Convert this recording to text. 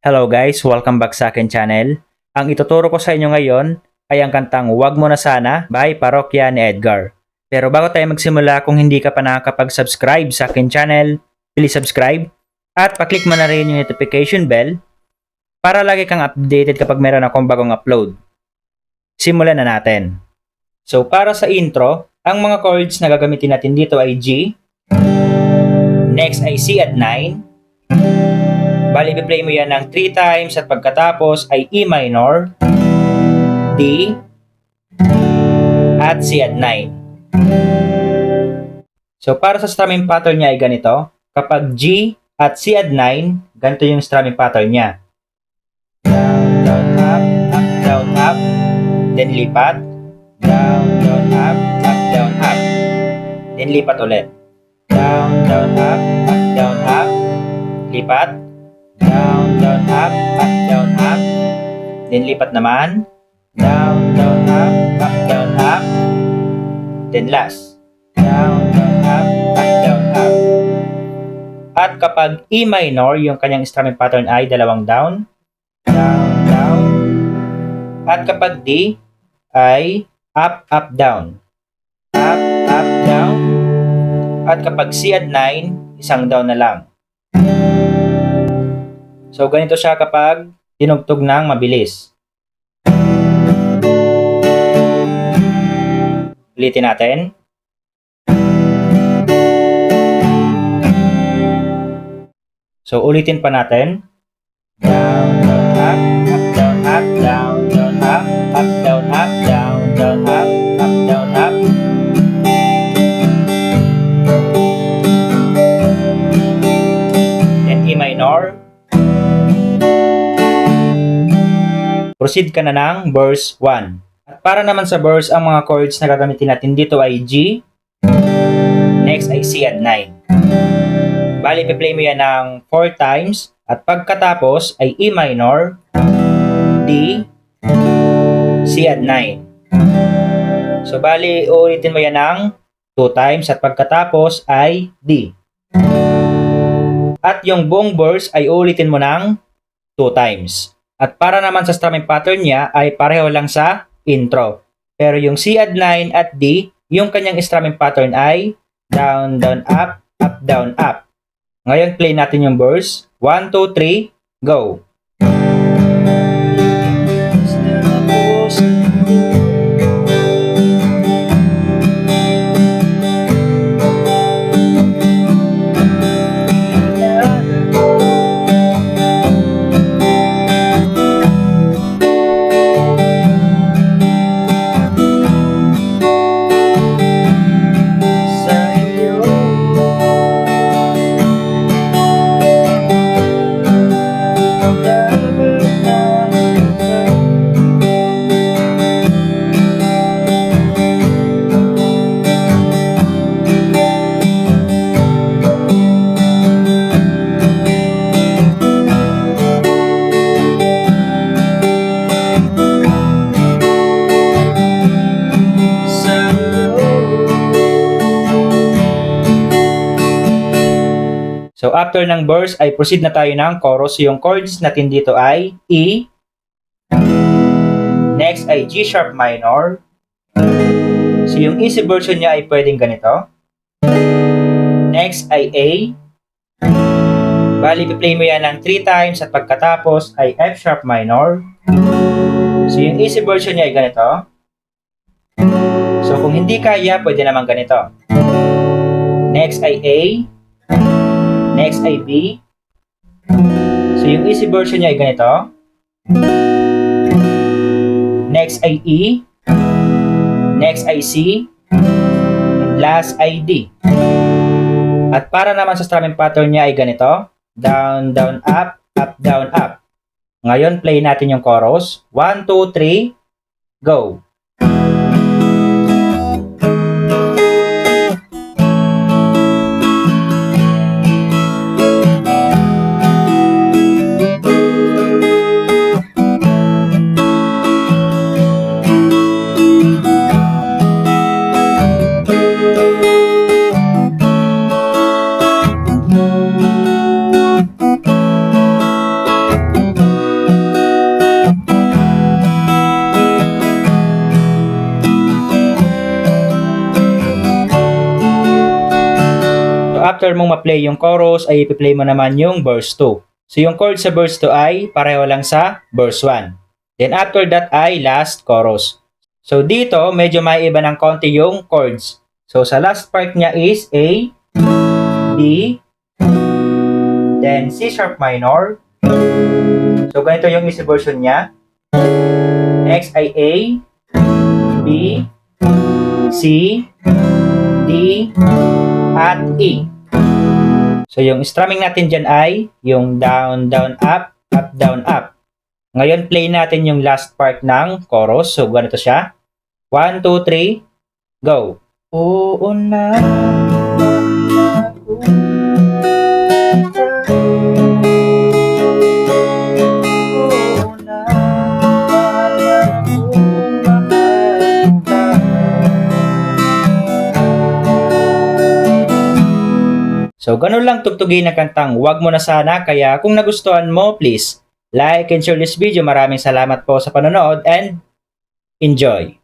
Hello guys, welcome back sa akin channel. Ang ituturo ko sa inyo ngayon ay ang kantang Wag Mo Na Sana by Parokya ni Edgar. Pero bago tayo magsimula, kung hindi ka pa nakakapag-subscribe sa akin channel, please subscribe at paklik mo na rin yung notification bell para lagi kang updated kapag meron akong bagong upload. Simulan na natin. So para sa intro, ang mga chords na gagamitin natin dito ay G, next ay C at 9, bali, i-play mo yan ng 3 times at pagkatapos ay E minor, D, at C at 9. So, para sa strumming pattern niya ay ganito. Kapag G at C at 9, ganito yung strumming pattern niya. Down, down, up, then lipat. Down, down, up, up. Then lipat ulit. Down, down, up, lipat. Down, down, up, up. Then lipat naman. Down, down, up. Then last. Down, down, up. At kapag E minor, yung kanyang strumming pattern ay dalawang down. Down, down. At kapag D ay up, down. Up, down. At kapag C at 9, isang down na lang. So, ganito siya kapag tinugtog ng mabilis. Ulitin natin. So, ulitin pa natin. Down, down, up, down, up, down, down, up, down, up, down, down, up, down, up. Then E minor. Proceed ka na ng verse 1. At para naman sa verse, ang mga chords na gagamitin natin dito ay G, next ay C at 9. Bali, i-play mo yan ng 4 times at pagkatapos ay E minor, D, C at 9. So, bali, uulitin mo yan ng 2 times at pagkatapos ay D. At yung buong verse ay uulitin mo ng 2 times. At para naman sa strumming pattern niya ay pareho lang sa intro. Pero yung C at 9 at D, yung kanyang strumming pattern ay down, down, up, down, up. Ngayon, play natin yung verse. 1, 2, 3, go! So, after ng verse ay proceed na tayo ng chorus. Yung chords natin dito ay E, next ay G sharp minor. So, yung easy version niya ay pwedeng ganito. Next ay A. Bali, i-play mo yan ng 3 times at pagkatapos ay F sharp minor. So, yung easy version niya ay ganito. So, kung hindi kaya, pwede naman ganito. Next ay A. Next ay B. So, yung easy version niya ay ganito. Next ay E. Next ay C. And last ay D. At para naman sa strumming pattern niya ay ganito. Down, down, up, down, up. Ngayon, play natin yung chorus. 1, 2, 3, go! after mong ma-play yung chorus, ay ipi-play mo naman yung verse 2. So yung chord sa verse 2 ay pareho lang sa verse 1. Then after that ay last chorus. So dito, medyo may iba ng konti yung chords. So sa last part niya is A, B, then C sharp minor. So ganito yung easy version niya. Next ay A, B, C, D, at E. So yung strumming natin dyan ay yung down, down, up, down, up. Ngayon play natin yung last part ng chorus. So ganito siya. 1, 2, 3, go! Oo na. So, ganun lang tugtugin na kantang Wag Mo Na Sana. Kaya kung nagustuhan mo, please like and share this video. Maraming salamat po sa panonood and enjoy!